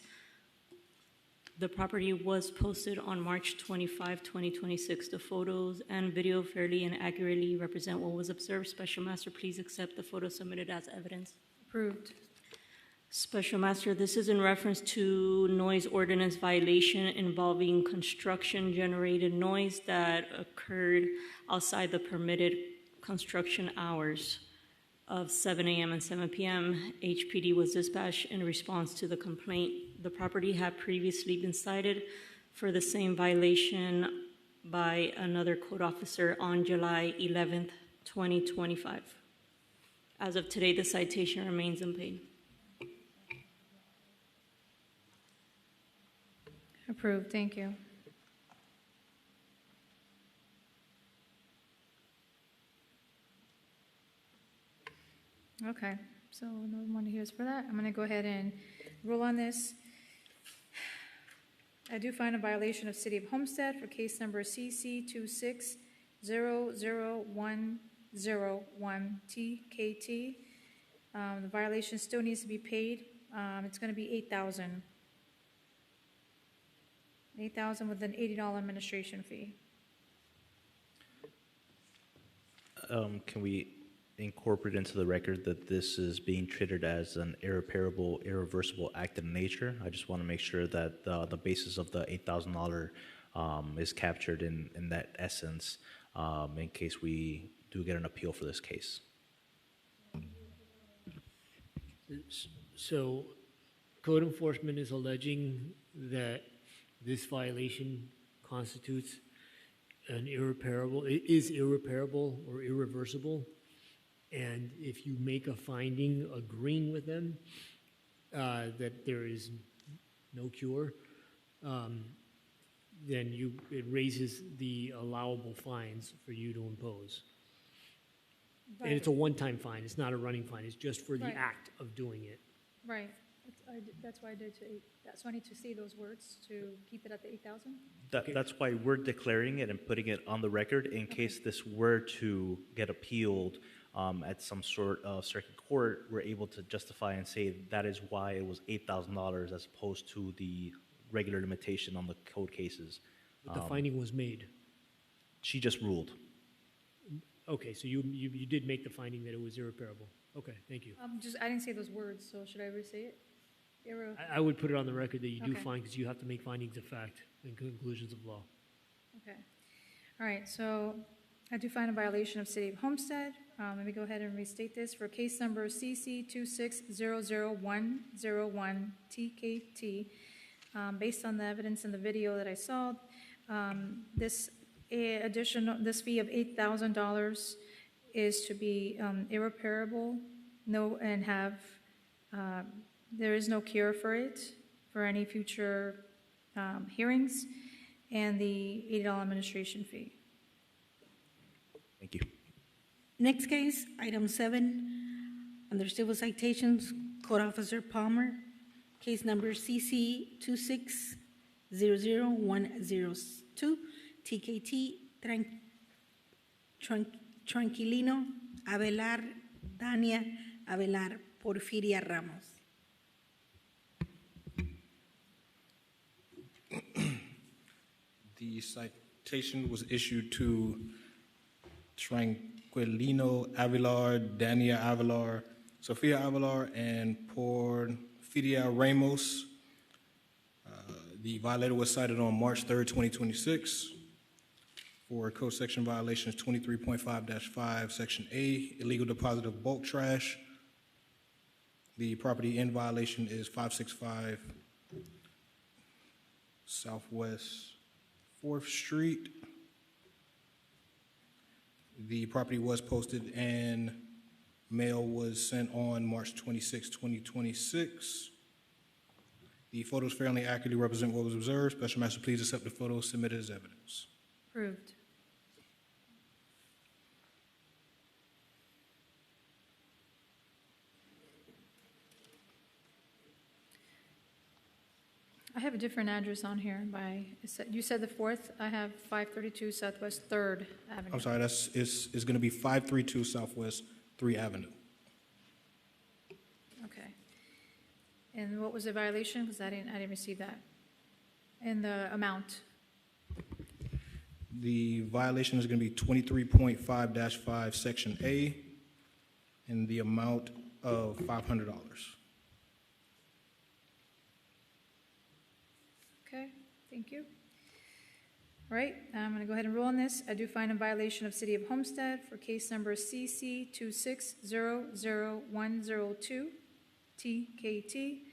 The property was posted on March 25, 2026. The photos and video fairly and accurately represent what was observed. Special Master, please accept the photo submitted as evidence. Approved. Special Master, this is in reference to noise ordinance violation involving construction-generated noise that occurred outside the permitted construction hours of 7 a.m. and 7 p.m. HPD was dispatched in response to the complaint. The property had previously been cited for the same violation by another code officer on July 11th, 2025. As of today, the citation remains unpaid. Approved, thank you. Okay, so no one here is for that. I'm gonna go ahead and rule on this. I do find a violation of City of Homestead for case number CC 2600101TKT. The violation still needs to be paid. It's gonna be $8,000. $8,000 with an $80 administration fee. Can we incorporate into the record that this is being treated as an irreparable, irreversible act in nature? I just want to make sure that the basis of the $8,000 is captured in that essence in case we do get an appeal for this case. So, code enforcement is alleging that this violation constitutes an irreparable, it is irreparable or irreversible, and if you make a finding agreeing with them that there is no cure, then it raises the allowable fines for you to impose. Right. And it's a one-time fine, it's not a running fine, it's just for the Right. act of doing it. Right, that's why I did to 8, so I need to see those words to keep it at the 8,000? That's why we're declaring it and putting it on the record in case this were to get appealed at some sort of circuit court. We're able to justify and say that is why it was $8,000 as opposed to the regular limitation on the code cases. But the finding was made. She just ruled. Okay, so you did make the finding that it was irreparable. Okay, thank you. I didn't say those words, so should I re-say it? I would put it on the record that you do Okay. find, because you have to make findings of fact and conclusions of law. Okay. All right, so I do find a violation of City of Homestead. Let me go ahead and restate this. For case number CC 2600101 TKT, based on the evidence in the video that I saw, this this fee of $8,000 is to be irreparable, there is no cure for it for any future hearings, and the $80 administration fee. Thank you. Next case, item 7, under civil citations, Code Officer Palmer, case number CC 2600102, TKT Tranquilino Avelar, Dania Avelar, Porfiria Ramos. The citation was issued to Tranquilino Avilar, Dania Avilar, Sofia Avilar, and Porfiria Ramos. The violator was cited on March 3rd, 2026 for code section violations 23.5-5, section A, illegal deposit of bulk trash. The property in violation is 565 Southwest 4th Street. The property was posted and mail was sent on March 26, 2026. The photos fairly accurately represent what was observed. Special Master, please accept the photos submitted as evidence. Approved. I have a different address on here you said the 4th, I have 532 Southwest 3rd Avenue. I'm sorry, it's going to be 532 Southwest 3 Avenue. Okay. And what was the violation? Because I didn't receive that. And the amount? The violation is going to be 23.5-5, section A, and the amount of $500. Okay, thank you. All right, I'm going to go ahead and rule on this. I do find a violation of City of Homestead for case number CC 2600102 TKT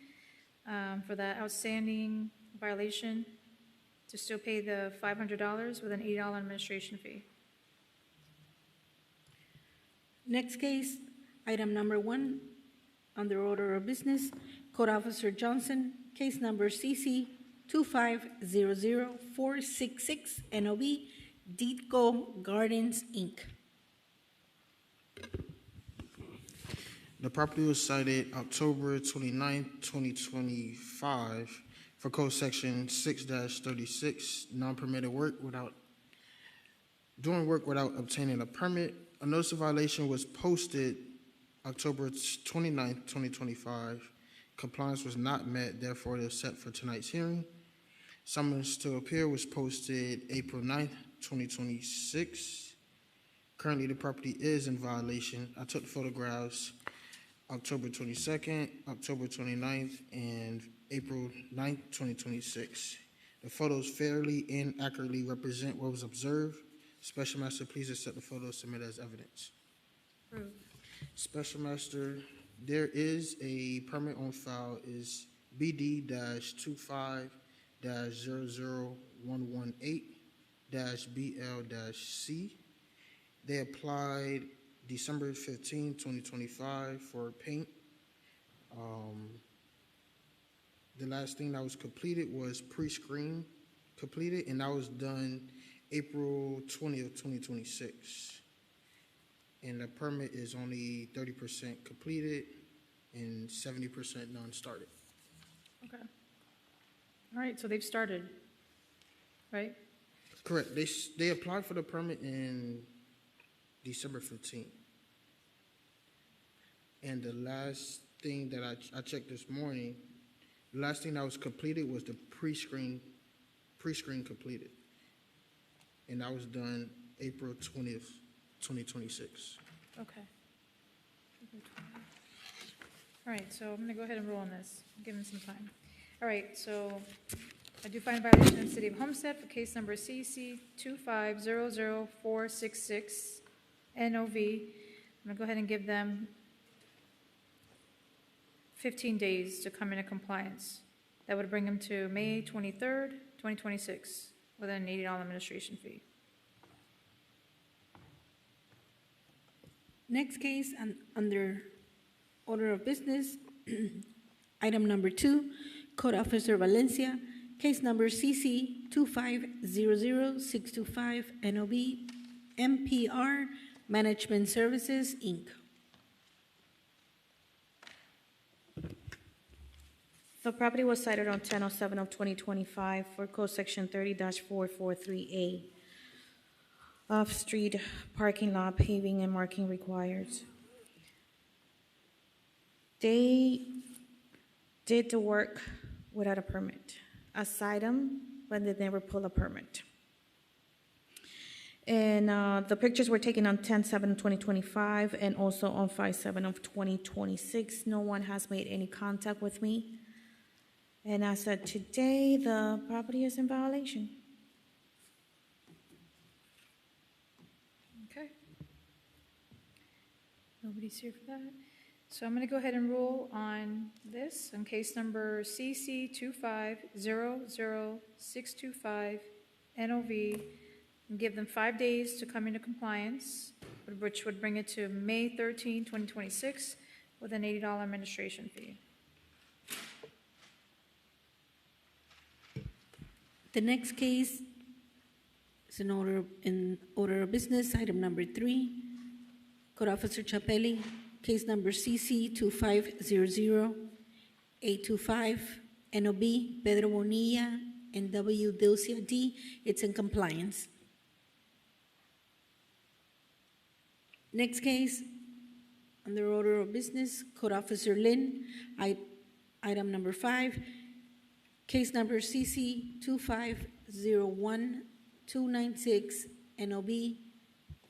for that outstanding violation to still pay the $500 with an $80 administration fee. Next case, item number 1, under order of business, Code Officer Johnson, case number CC 2500466, NOB, Deedco Gardens, Inc. The property was cited October 29, 2025 for code section 6-36, non-permitted work doing work without obtaining a permit. A notice of violation was posted October 29, 2025. Compliance was not met, therefore it is set for tonight's hearing. Summons to appear was posted April 9, 2026. Currently, the property is in violation. I took photographs October 22nd, October 29th, and April 9th, 2026. The photos fairly and accurately represent what was observed. Special Master, please accept the photos submitted as evidence. Approved. Special Master, there is a permit on file, is BD-25-00118-BL-C. They applied December 15, 2025 for paint. The last thing that was completed was pre-screen completed, and that was done April 20th, 2026. And the permit is only 30% completed and 70% non-started. Okay. All right, so they've started, right? Correct. They applied for the permit in December 15th. And the last thing that I checked this morning, the last thing that was completed was the pre-screen completed. And that was done April 20th, 2026. Okay. All right, so I'm going to go ahead and rule on this, give them some time. All right, so I do find a violation in the City of Homestead for case number CC 2500466 NOV. I'm gonna go ahead and give them 15 days to come into compliance. That would bring them to May 23rd, 2026, with an $80 administration fee. Next case, under order of business, item number 2, Code Officer Valencia, case number CC 2500625 NOB, MPR Management Services, Inc. The property was cited on 10/07 of 2025 for Code Section 30-443A. Off-street parking lot paving and marking required. They did the work without a permit. Assigned them, but they never pulled a permit. And the pictures were taken on 10/7/2025 and also on 5/7 of 2026. No one has made any contact with me. And as of today, the property is in violation. Okay. Nobody's here for that. So I'm going to go ahead and rule on this, on case number CC 2500625 NOV, and give them 5 days to come into compliance, which would bring it to May 13, 2026, with an $80 administration fee. The next case is in order of business, item number 3, Code Officer Chapelli, case number CC 2500825 NOB, Pedro Bonilla and W. Dilcia D. It's in compliance. Next case, under order of business, Code Officer Lynn, item number 5, case number CC 2501296 NOB,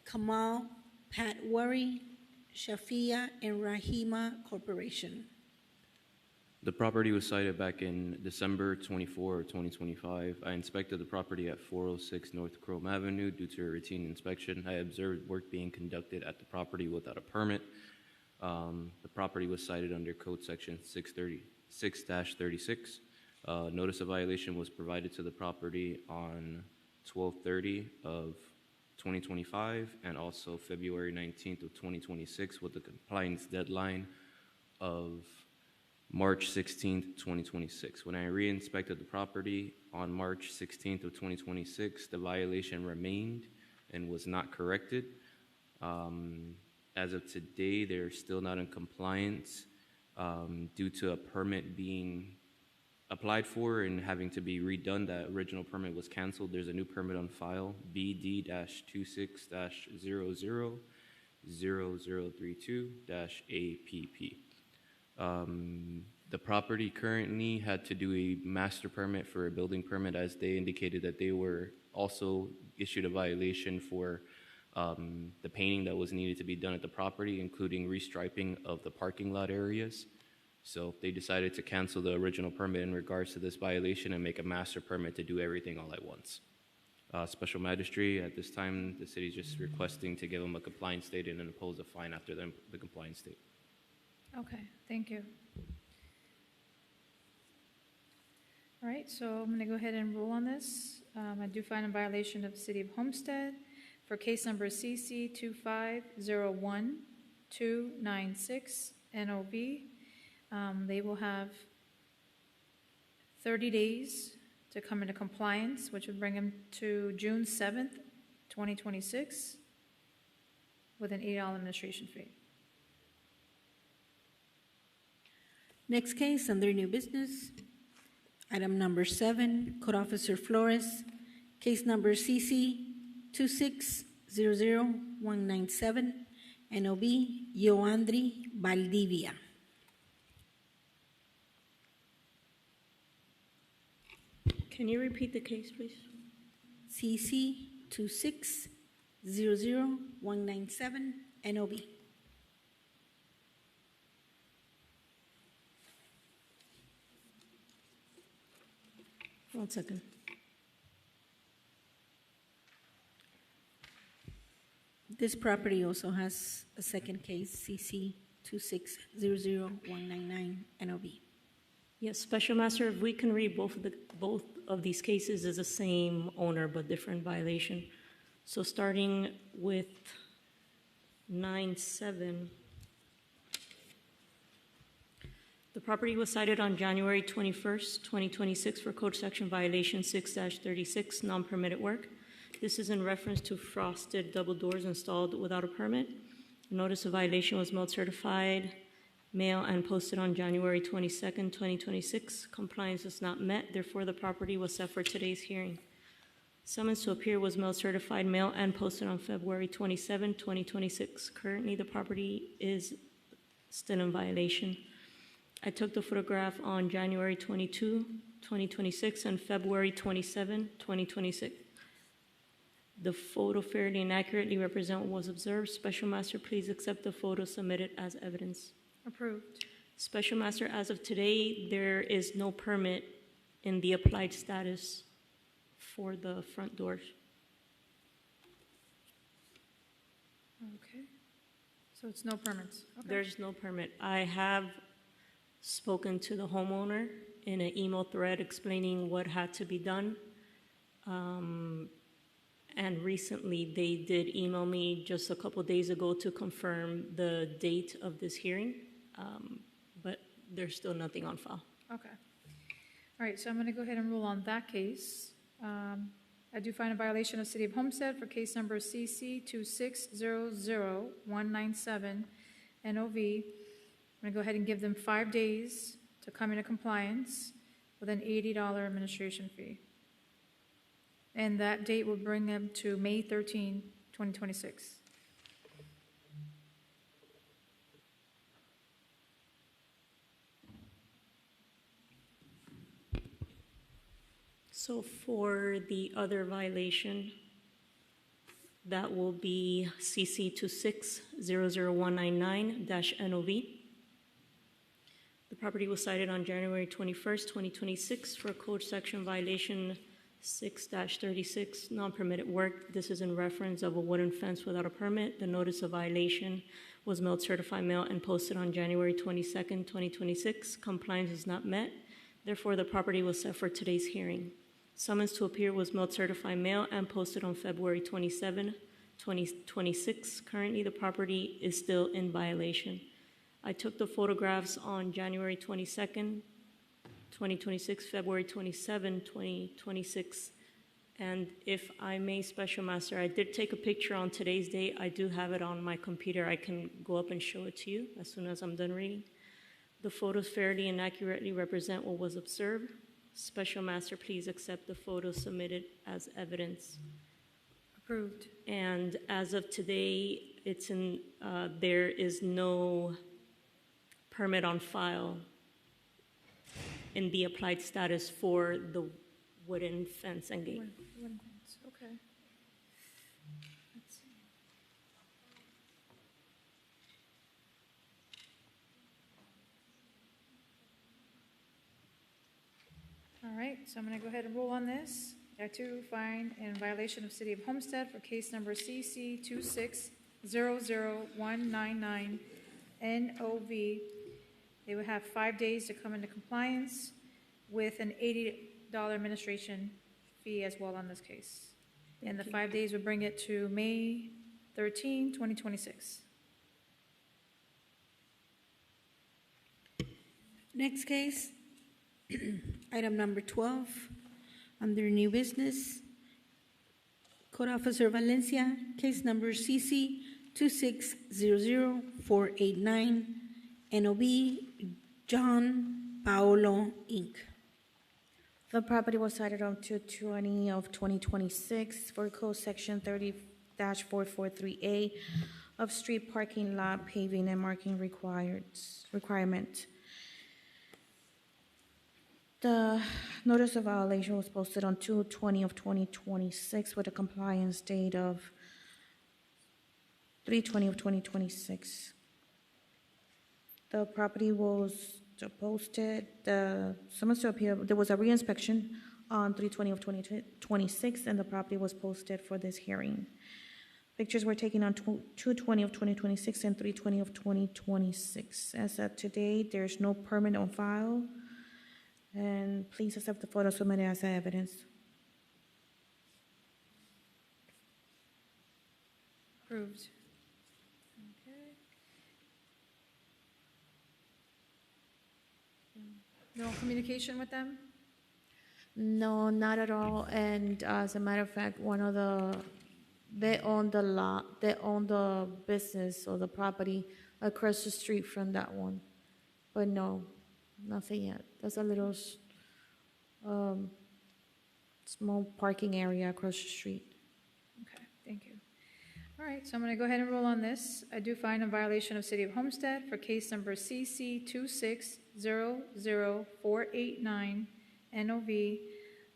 Kamal, Pat Worry, Shafia, and Rahima Corporation. The property was cited back in December 24, 2025. I inspected the property at 406 North Chrome Avenue due to a routine inspection. I observed work being conducted at the property without a permit. The property was cited under Code Section 636-36. Notice of violation was provided to the property on 12/30 of 2025 and also February 19th of 2026 with the compliance deadline of March 16th, 2026. When I re-inspected the property on March 16th of 2026, the violation remained and was not corrected. As of today, they're still not in compliance due to a permit being applied for and having to be redone. That original permit was canceled. There's a new permit on file, BD-26-000032-APP. The property currently had to do a master permit for a building permit, as they indicated that they were also issued a violation for the painting that was needed to be done at the property, including restriping of the parking lot areas. So they decided to cancel the original permit in regards to this violation and make a master permit to do everything all at once. Special Magistrate, at this time, the city is just requesting to give them a compliance date and then impose a fine after the compliance date. Okay, thank you. All right, so I'm going to go ahead and rule on this. I do find a violation of the City of Homestead for case number CC 2501296 NOV. They will have 30 days to come into compliance, which would bring them to June 7th, 2026, with an $80 administration fee. Next case, under new business, item number 7, Code Officer Flores, case number CC 2600197, NOB, Yoandri Valdivia. Can you repeat the case, please? CC 2600197, NOB. One second. This property also has a second case, CC 2600199 NOV. Yes, Special Master, if we can read both of these cases is the same owner but different violation. So starting with 9-7, the property was cited on January 21st, 2026 for code section violation 6-36, non-permitted work. This is in reference to frosted double doors installed without a permit. Notice of violation was mailed certified, mail, and posted on January 22nd, 2026. Compliance is not met, therefore the property was set for today's hearing. Summons to appear was mailed certified, mail, and posted on February 27, 2026. Currently, the property is still in violation. I took the photograph on January 22, 2026 and February 27, 2026. The photo fairly and accurately represent what was observed. Special Master, please accept the photo submitted as evidence. Approved. Special Master, as of today, there is no permit in the applied status for the front doors. Okay. So it's no permits. Okay. There's no permit. I have spoken to the homeowner in an email thread explaining what had to be done. And recently, they did email me just a couple days ago to confirm the date of this hearing, but there's still nothing on file. Okay. All right, so I'm going to go ahead and rule on that case. I do find a violation of City of Homestead for case number CC 2600197 NOV. I'm going to go ahead and give them 5 days to come into compliance with an $80 administration fee. And that date will bring them to May 13, 2026. So for the other violation, that will be CC 2600199-NOV. The property was cited on January 21st, 2026 for code section violation 6-36, non-permitted work. This is in reference of a wooden fence without a permit. The notice of violation was mailed certified mail and posted on January 22nd, 2026. Compliance is not met. Therefore, the property was set for today's hearing. Summons to appear was mailed certified mail and posted on February 27, 2026. Currently, the property is still in violation. I took the photographs on January 22nd, 2026, February 27, 2026. And if I may, Special Master, I did take a picture on today's date. I do have it on my computer. I can go up and show it to you as soon as I'm done reading. The photos fairly and accurately represent what was observed. Special Master, please accept the photos submitted as evidence. Approved. And as of today, it's in, there is no permit on file in the applied status for the wooden fence and gate. Wooden fence, okay. Let's see. All right, so I'm going to go ahead and rule on this. I too find in violation of City of Homestead for case number CC 2600199 NOV. They would have 5 days to come into compliance with an $80 administration fee as well on this case. And the 5 days would bring it to May 13, 2026. Next case, item number 12, under new business. Code Officer Valencia, case number CC 2600489, NOB, John Paolo, Inc. The property was cited on 2/20 of 2026 for code section 30-443A of street parking lot paving and marking requirement. The notice of violation was posted on 2/20 of 2026 with a compliance date of 3/20 of 2026. The property was posted, the summons to appear, there was a reinspection on 3/20 of 2026, and the property was posted for this hearing. Pictures were taken on 2/20 of 2026 and 3/20 of 2026. As of today, there's no permit on file, and please accept the photo submitted as evidence. Approved. Okay. No communication with them? No, not at all. And as a matter of fact, they own the lot, they own the business or the property across the street from that one. But no, nothing yet. There's a little small parking area across the street. Okay, thank you. All right, so I'm going to go ahead and roll on this. I do find a violation of City of Homestead for case number CC 2600489 NOV.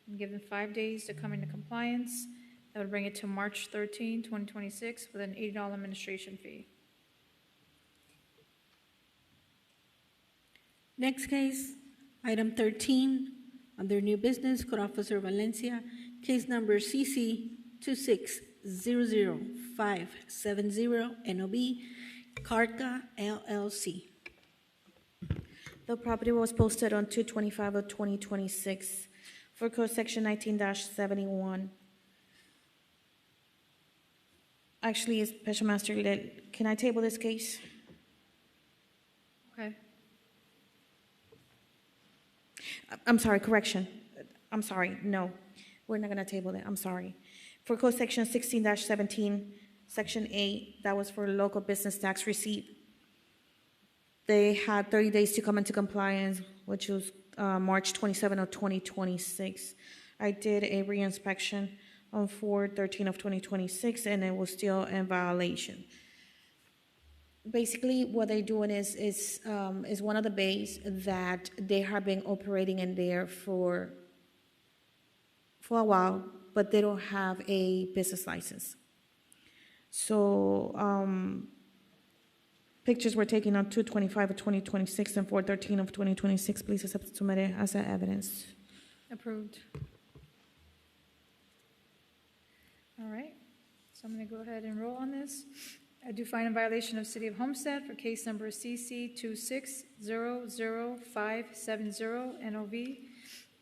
I'm given 5 days to come into compliance. That would bring it to March 13, 2026 with an $80 administration fee. Next case, item 13, under new business, Code Officer Valencia, case number CC 2600570 NOB, Carca LLC. The property was posted on 2/25 of 2026 for code section 19-71. Actually, Special Master, can I table this case? Okay. I'm sorry, correction. I'm sorry, no, we're not gonna table it, I'm sorry. For code section 16-17, section 8, that was for local business tax receipt. They had 30 days to come into compliance, which was March 27 of 2026. I did a reinspection on 4/13 of 2026, and it was still in violation. Basically, what they're doing is one of the bays that they have been operating in there for a while, but they don't have a business license. So pictures were taken on 2/25 of 2026 and 4/13 of 2026. Please accept submit it as evidence. Approved. All right, so I'm going to go ahead and roll on this. I do find a violation of City of Homestead for case number CC 2600570 NOV.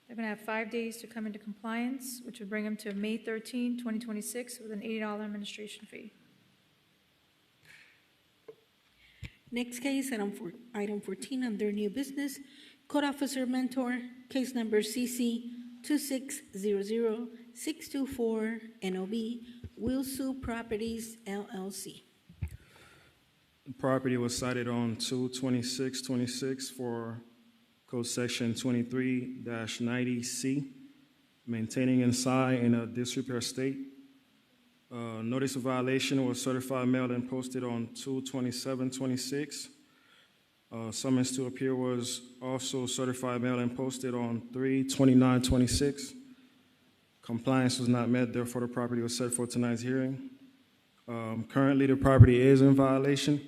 They're going to have 5 days to come into compliance, which would bring them to May 13, 2026 with an $80 administration fee. Next case, item 14, under new business, Code Officer Mentor, case number CC 2600624 NOB, Wilsu Properties LLC. The property was cited on 2/26/26 for code section 23-90C, maintaining inside in a disrepair state. Notice of violation was certified mailed and posted on 2/27/26. Summons to appear was also certified mailed and posted on 3/29/26. Compliance was not met, therefore the property was set for tonight's hearing. Currently, the property is in violation.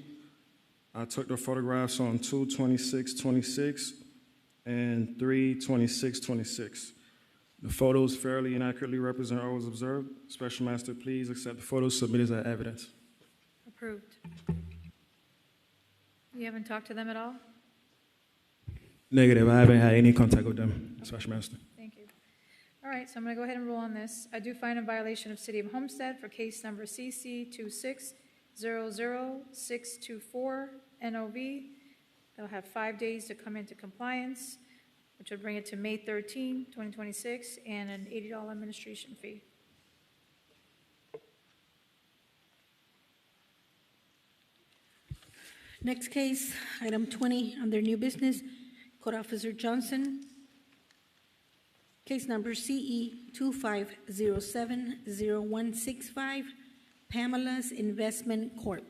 I took the photographs on 2/26/26 and 3/26/26. The photos fairly and accurately represent what was observed. Special Master, please accept the photos submitted as evidence. Approved. You haven't talked to them at all? Negative. I haven't had any contact with them, Special Master. Thank you. All right, so I'm going to go ahead and roll on this. I do find a violation of City of Homestead for case number CC 2600624 NOV. They'll have 5 days to come into compliance, which would bring it to May 13, 2026, and an $80 administration fee. Next case, item 20, under new business, Code Officer Johnson, case number CE 25070165, Pamela's Investment Corp.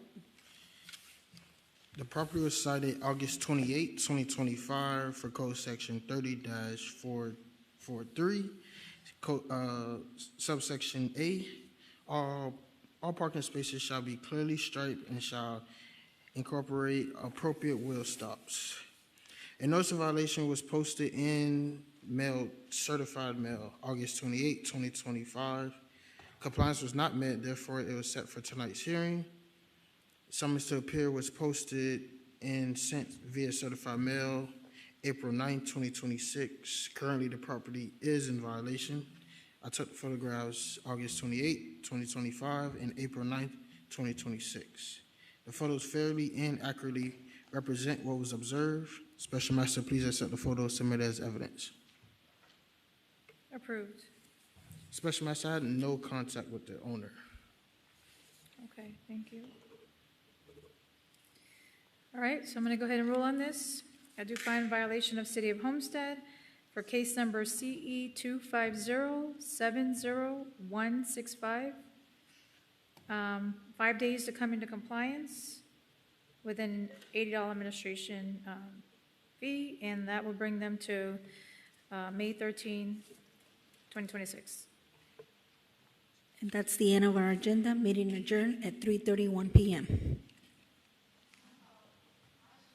The property was cited August 28, 2025 for code section 30-443, subsection A. All parking spaces shall be clearly striped and shall incorporate appropriate wheel stops. A notice of violation was posted in mailed certified mail August 28, 2025. Compliance was not met, therefore it was set for tonight's hearing. Summons to appear was posted and sent via certified mail April 9, 2026. Currently, the property is in violation. I took photographs August 28, 2025 and April 9, 2026. The photos fairly and accurately represent what was observed. Special Master, please accept the photos submitted as evidence. Approved. Special Master, I had no contact with the owner. Okay, thank you. All right, so I'm going to go ahead and rule on this. I do find violation of City of Homestead for case number CE 250-70165. 5 days to come into compliance with an $80 administration fee, and that will bring them to May 13, 2026. And that's the end of our agenda. Meeting adjourned at 3:31 p.m.